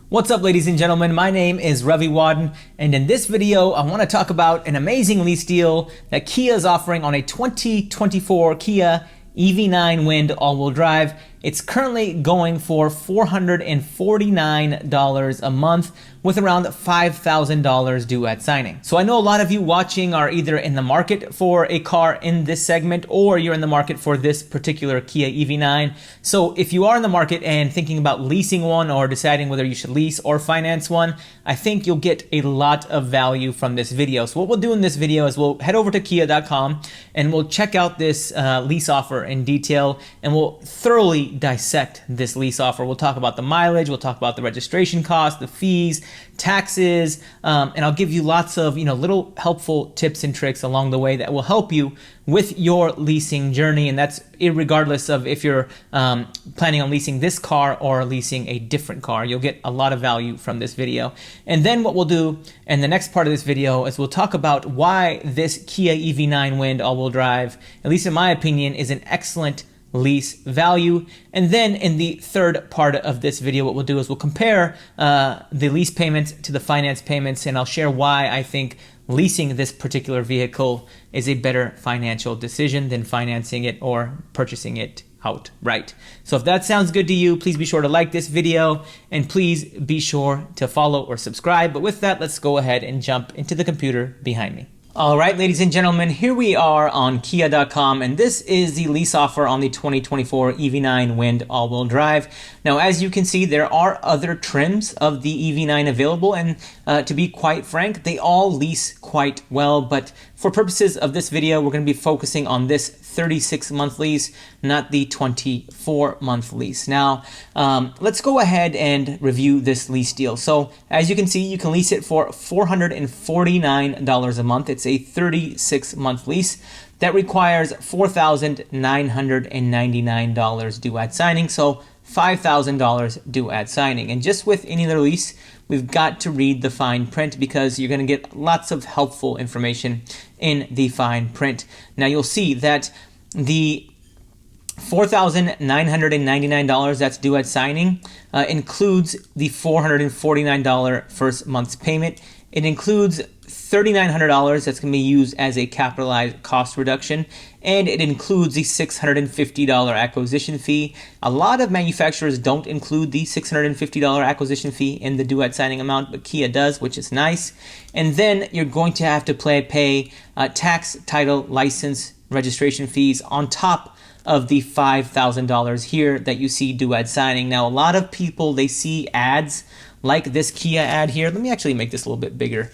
What's up, ladies and gentlemen? My name is Ravi Wadden, and in this video I want to talk about an amazing lease deal that Kia is offering on a 2024 Kia EV9 Wind all-wheel drive. It's currently going for $449 a month with around $5,000 due at signing. So I know a lot of you watching are either in the market for a car in this segment or you're in the market for this particular Kia EV9. So if you are in the market and thinking about leasing one or deciding whether you should lease or finance one, I think you'll get a lot of value from this video. So what we'll do in this video is we'll head over to kia.com and we'll check out this lease offer in detail, and we'll thoroughly dissect this lease offer. We'll talk about the mileage, we'll talk about the registration costs, the fees, taxes, and I'll give you lots of little helpful tips and tricks along the way that will help you with your leasing journey. And that's irregardless of if you're planning on leasing this car or leasing a different car. You'll get a lot of value from this video. And then what we'll do in the next part of this video is we'll talk about why this Kia EV9 Wind all-wheel drive, at least in my opinion, is an excellent lease value. And then in the third part of this video, what we'll do is we'll compare the lease payments to the finance payments, and I'll share why I think leasing this particular vehicle is a better financial decision than financing it or purchasing it outright. So if that sounds good to you, please be sure to like this video and please be sure to follow or subscribe. But with that, let's go ahead and jump into the computer behind me. All right, ladies and gentlemen, here we are on kia.com, and this is the lease offer on the 2024 EV9 Wind all-wheel drive. Now, as you can see, there are other trims of the EV9 available, and to be quite frank, they all lease quite well, but for purposes of this video, we're going to be focusing on this 36-month lease, not the 24-month lease. Now, let's go ahead and review this lease deal. So, as you can see, you can lease it for $449 a month. It's a 36-month lease that requires $4,999 due at signing, so $5,000 due at signing. And just with any other lease, we've got to read the fine print because you're going to get lots of helpful information in the fine print. Now, you'll see that the $4,999 that's due at signing includes the $449 first month's payment. It includes $3,900 that's going to be used as a capitalized cost reduction, and it includes the $650 acquisition fee. A lot of manufacturers don't include the $650 acquisition fee in the due at signing amount, but Kia does, which is nice. And then you're going to have to pay tax, title, license, registration fees on top of the $5,000 here that you see due at signing. Now, a lot of people, they see ads like this Kia ad here. Let me actually make this a little bit bigger.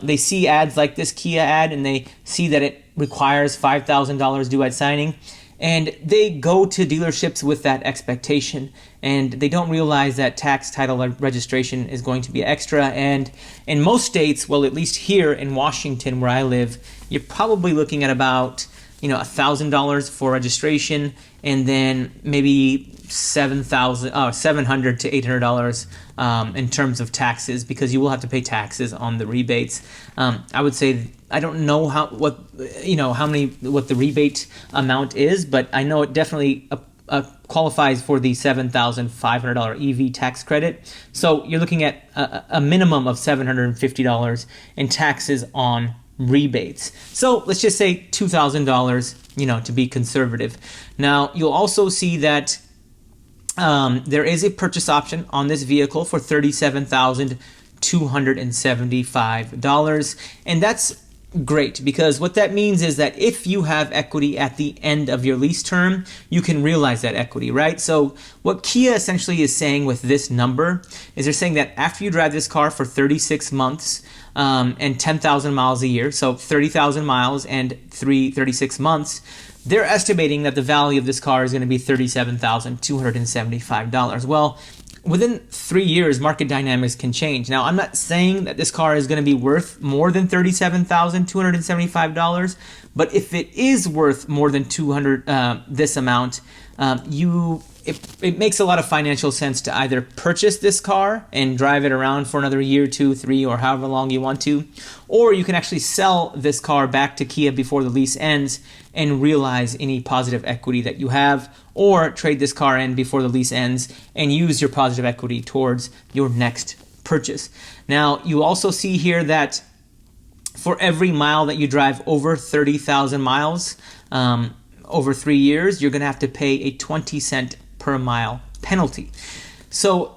They see ads like this Kia ad and they see that it requires $5,000 due at signing, and they go to dealerships with that expectation, and they don't realize that tax, title, and registration is going to be extra. And in most states, well, at least here in Washington where I live, you're probably looking at about $1,000 for registration, and then maybe $700 to $800 in terms of taxes, because you will have to pay taxes on the rebates. I would say I don't know what the rebate amount is, but I know it definitely qualifies for the $7,500 EV tax credit. So you're looking at a minimum of $750 in taxes on rebates. So let's just say $2,000, to be conservative. Now, you'll also see that there is a purchase option on this vehicle for $37,275, and that's great, because what that means is that if you have equity at the end of your lease term, you can realize that equity, right? So what Kia essentially is saying with this number is they're saying that after you drive this car for 36 months and 10,000 miles a year, so 30,000 miles and 36 months, they're estimating that the value of this car is going to be $37,275. Well, within 3 years, market dynamics can change. Now, I'm not saying that this car is going to be worth more than $37,275, but if it is worth more than this amount, you it makes a lot of financial sense to either purchase this car and drive it around for another year, 2, 3, or however long you want to, or you can actually sell this car back to Kia before the lease ends and realize any positive equity that you have, or trade this car in before the lease ends and use your positive equity towards your next purchase. Now, you also see here that for every mile that you drive over 30,000 miles over 3 years, you're going to have to pay a 20-cent per mile penalty. So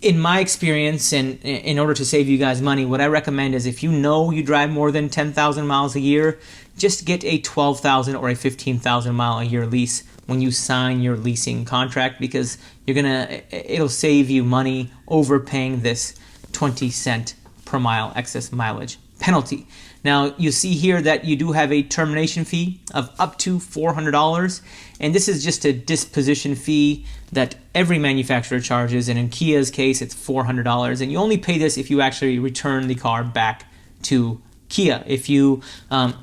in my experience, and in order to save you guys money, what I recommend is if you know you drive more than 10,000 miles a year, just get a 12,000 or a 15,000 mile a year lease when you sign your leasing contract, because it'll save you money overpaying this 20-cent per mile excess mileage penalty. Now, you see here that you do have a termination fee of up to $400, and this is just a disposition fee that every manufacturer charges, and in Kia's case, it's $400, and you only pay this if you actually return the car back to Kia. If you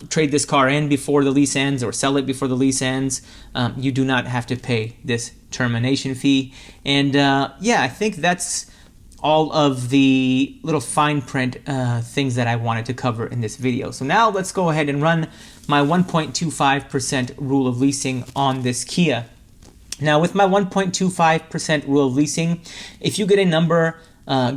trade this car in before the lease ends or sell it before the lease ends, you do not have to pay this termination fee. And yeah, I think that's all of the little fine print things that I wanted to cover in this video. So now let's go ahead and run my 1.25% rule of leasing on this Kia. Now, with my 1.25% rule of leasing, if you get a number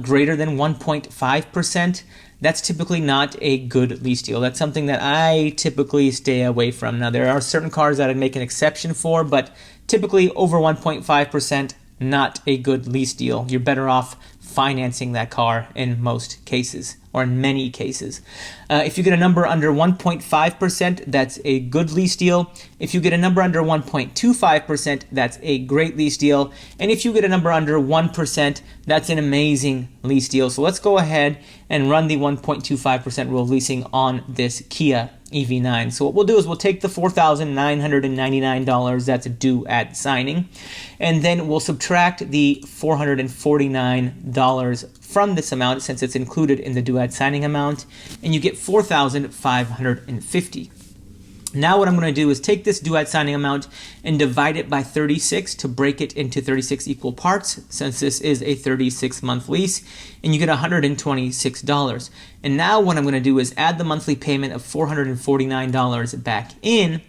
greater than 1.5%, that's typically not a good lease deal. That's something that I typically stay away from. Now, there are certain cars that I'd make an exception for, but typically over 1.5%, not a good lease deal. You're better off financing that car in most cases, or in many cases. If you get a number under 1.5%, that's a good lease deal. If you get a number under 1.25%, that's a great lease deal. And if you get a number under 1%, that's an amazing lease deal. So let's go ahead and run the 1.25% rule of leasing on this Kia EV9. So what we'll do is we'll take the $4,999 that's due at signing, and then we'll subtract the $449 from this amount since it's included in the due at signing amount, and you get $4,550. Now what I'm going to do is take this due at signing amount and divide it by 36 to break it into 36 equal parts, since this is a 36-month lease, and you get $126. And now what I'm going to do is add the monthly payment of $449 back in,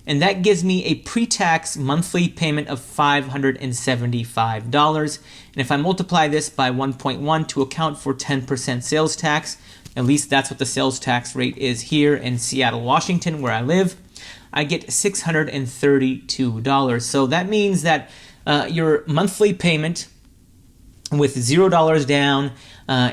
and that gives me a pre-tax monthly payment of $575. And if I multiply this by 1.1 to account for 10% sales tax, at least that's what the sales tax rate is here in Seattle, Washington, where I live, I get $632. So that means that your monthly payment with $0 down,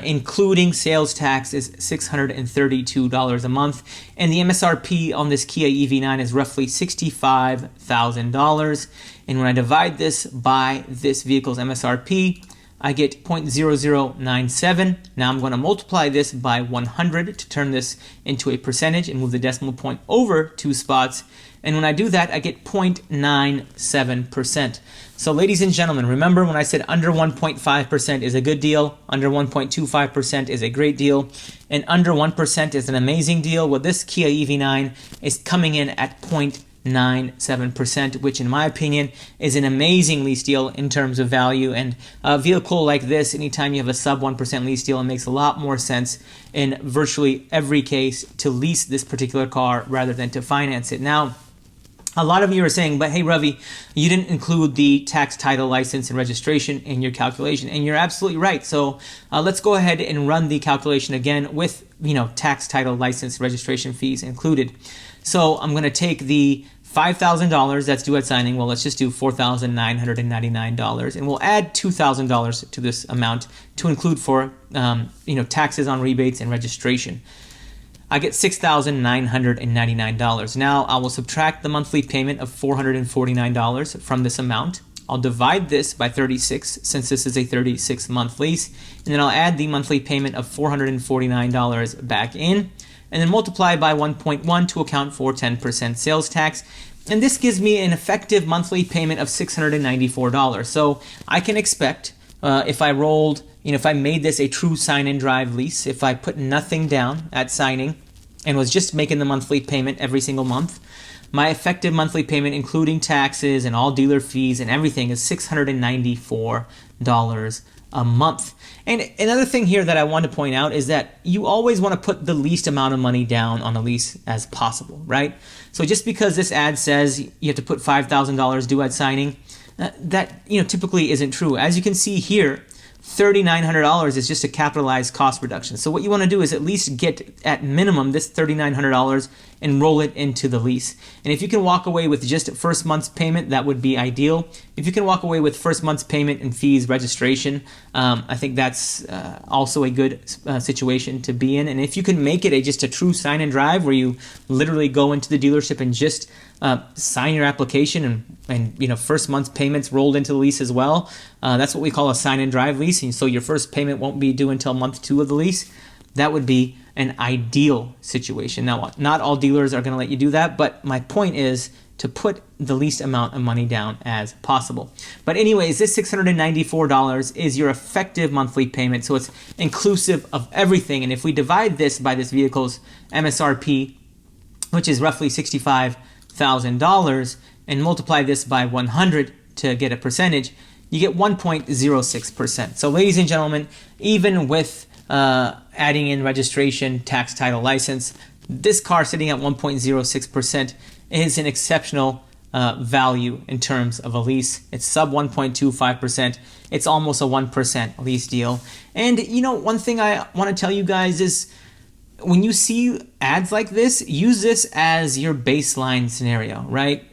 including sales tax, is $632 a month. And the MSRP on this Kia EV9 is roughly $65,000. And when I divide this by this vehicle's MSRP, I get 0.0097. Now I'm going to multiply this by 100 to turn this into a percentage and move the decimal point over 2 spots. And when I do that, I get 0.97%. So ladies and gentlemen, remember when I said under 1.5% is a good deal, under 1.25% is a great deal, and under 1% is an amazing deal? Well, this Kia EV9 is coming in at 0.97%, which in my opinion is an amazing lease deal in terms of value. And a vehicle like this, anytime you have a sub 1% lease deal, it makes a lot more sense in virtually every case to lease this particular car rather than to finance it. Now, a lot of you are saying, but hey, Ravi, you didn't include the tax, title, license, and registration in your calculation, and you're absolutely right. So let's go ahead and run the calculation again with, tax, title, license, registration fees included. So I'm going to take the $5,000 that's due at signing. Well, let's just do $4,999, and we'll add $2,000 to this amount to include for taxes on rebates and registration. I get $6,999. Now I will subtract the monthly payment of $449 from this amount. I'll divide this by 36 since this is a 36-month lease, and then I'll add the monthly payment of $449 back in, and then multiply by 1.1 to account for 10% sales tax. And this gives me an effective monthly payment of $694. So I can expect if I rolled, if I made this a true sign and drive lease, if I put nothing down at signing and was just making the monthly payment every single month, my effective monthly payment, including taxes and all dealer fees and everything, is $694 a month. And another thing here that I want to point out is that you always want to put the least amount of money down on a lease as possible, right? So just because this ad says you have to put $5,000 due at signing, that typically isn't true. As you can see here, $3,900 is just a capitalized cost reduction. So what you want to do is at least get at minimum this $3,900 and roll it into the lease. And if you can walk away with just first month's payment, that would be ideal. If you can walk away with first month's payment and fees, registration, I think that's also a good situation to be in. And if you can make it just a true sign and drive where you literally go into the dealership and just sign your application and first month's payments rolled into the lease as well. That's what we call a sign and drive lease. And so your first payment won't be due until month 2 of the lease. That would be an ideal situation. Now, not all dealers are going to let you do that, but my point is to put the least amount of money down as possible. But anyways, this $694 is your effective monthly payment, so it's inclusive of everything. And if we divide this by this vehicle's MSRP, which is roughly $65,000, and multiply this by 100 to get a percentage, you get 1.06%. So ladies and gentlemen, even with adding in registration, tax, title, license, this car sitting at 1.06% is an exceptional value in terms of a lease. It's sub 1.25%. It's almost a 1% lease deal. And one thing I want to tell you guys is when you see ads like this, use this as your baseline scenario, right?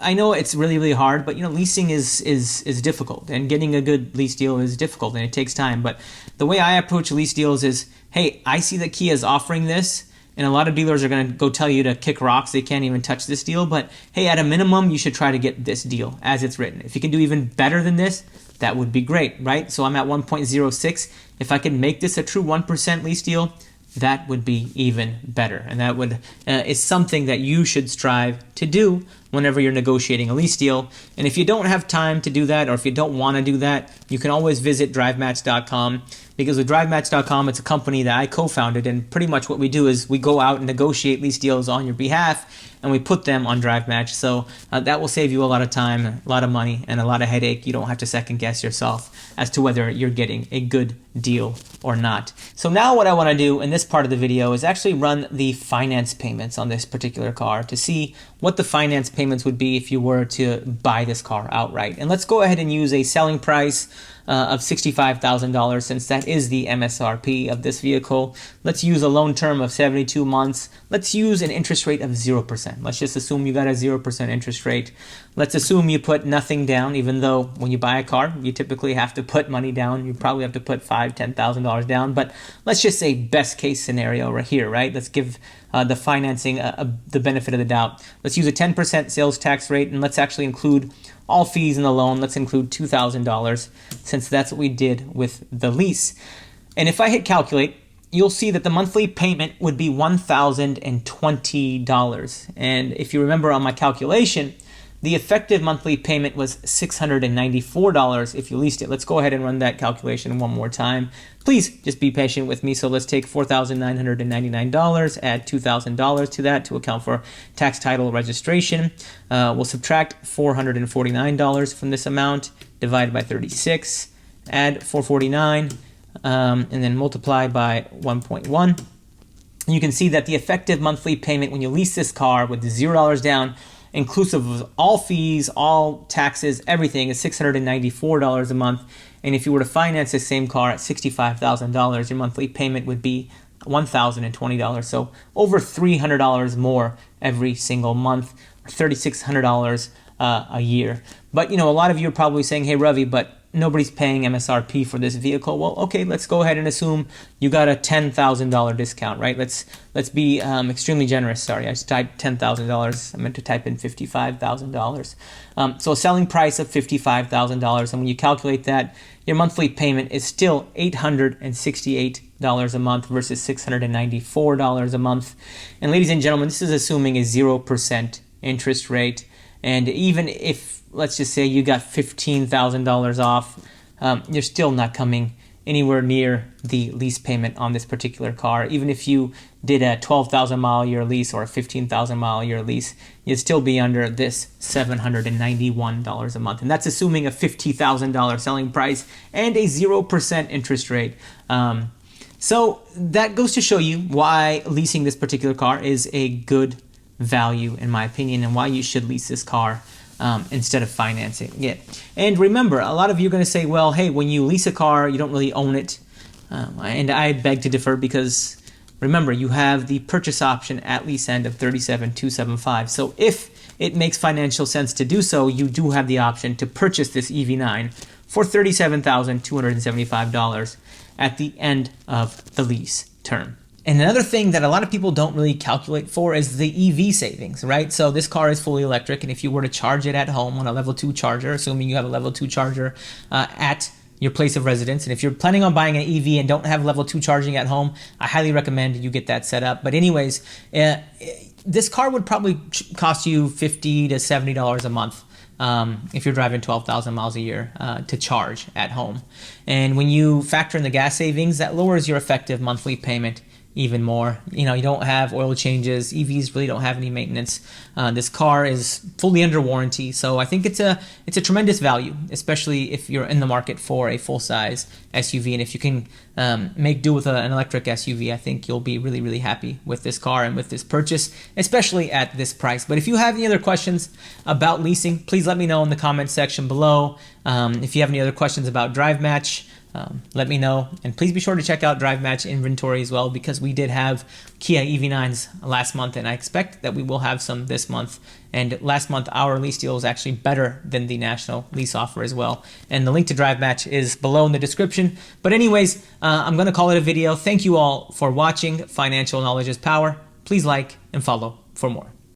I know it's really, really hard, but leasing is difficult, and getting a good lease deal is difficult, and it takes time. But the way I approach lease deals is, hey, I see that Kia is offering this, and a lot of dealers are going to go tell you to kick rocks. They can't even touch this deal. But hey, at a minimum, you should try to get this deal as it's written. If you can do even better than this, that would be great, right? So I'm at 1.06. If I can make this a true 1% lease deal, that would be even better. And that would is something that you should strive to do whenever you're negotiating a lease deal. And if you don't have time to do that, or if you don't want to do that, you can always visit DriveMatch.com, because with DriveMatch.com, it's a company that I co-founded, and pretty much what we do is we go out and negotiate lease deals on your behalf, and we put them on DriveMatch. So that will save you a lot of time, a lot of money, and a lot of headache. You don't have to second guess yourself as to whether you're getting a good deal or not. So now what I want to do in this part of the video is actually run the finance payments on this particular car to see what the finance payments would be if you were to buy this car outright. And let's go ahead and use a selling price of $65,000, since that is the MSRP of this vehicle. Let's use a loan term of 72 months. Let's use an interest rate of 0%. Let's just assume you got a 0% interest rate. Let's assume you put nothing down, even though when you buy a car, you typically have to put money down. You probably have to put $5,000, $10,000 down. But let's just say best case scenario right here, right? Let's give the financing the benefit of the doubt. Let's use a 10% sales tax rate, and let's actually include all fees in the loan. Let's include $2,000, since that's what we did with the lease. And if I hit calculate, you'll see that the monthly payment would be $1,020. And if you remember on my calculation, the effective monthly payment was $694 if you leased it. Let's go ahead and run that calculation one more time. Please just be patient with me. So let's take $4,999, add $2,000 to that to account for tax, title, registration. We'll subtract $449 from this amount, divide by 36, add $449, and then multiply by 1.1. You can see that the effective monthly payment when you lease this car with $0 down, inclusive of all fees, all taxes, everything, is $694 a month. And if you were to finance the same car at $65,000, your monthly payment would be $1,020. So over $300 more every single month, or $3,600 a year. But a lot of you are probably saying, hey Ravi, but nobody's paying MSRP for this vehicle. Well, okay, let's go ahead and assume you got a $10,000 discount, right? Let's be extremely generous. Sorry, I just typed $10,000. I meant to type in $55,000. So a selling price of $55,000, and when you calculate that, your monthly payment is still $868 a month versus $694 a month. And ladies and gentlemen, this is assuming a 0% interest rate. And even if, let's just say you got $15,000 off, you're still not coming anywhere near the lease payment on this particular car. Even if you did a 12,000 mile a year lease or a 15,000 mile a year lease, you'd still be under this $791 a month. And that's assuming a $50,000 selling price and a 0% interest rate. So that goes to show you why leasing this particular car is a good value, in my opinion, and why you should lease this car instead of financing it. And remember, a lot of you are going to say, well, hey, when you lease a car, you don't really own it. And I beg to differ, because remember, you have the purchase option at lease end of $37,275. So if it makes financial sense to do so, you do have the option to purchase this EV9 for $37,275 at the end of the lease term. And another thing that a lot of people don't really calculate for is the EV savings, right? So this car is fully electric, and if you were to charge it at home on a level 2 charger, assuming you have a level 2 charger at your place of residence, and if you're planning on buying an EV and don't have level 2 charging at home, I highly recommend you get that set up. But anyways, this car would probably cost you $50 to $70 a month. If you're driving 12,000 miles a year to charge at home. And when you factor in the gas savings, that lowers your effective monthly payment even more. You know, you don't have oil changes. EVs really don't have any maintenance. This car is fully under warranty, so I think it's a tremendous value, especially if you're in the market for a full-size SUV. And if you can make do with an electric SUV, I think you'll be really, really happy with this car and with this purchase, especially at this price. But if you have any other questions about leasing, please let me know in the comments section below. If you have any other questions about Drive Match, let me know, and please be sure to check out Drive Match inventory as well, because we did have Kia EV9s last month, and I expect that we will have some this month. And last month our lease deal was actually better than the national lease offer as well, and the link to Drive Match is below in the description. But anyways, I'm going to call it a video. Thank you all for watching. Financial knowledge is power. Please like and follow for more.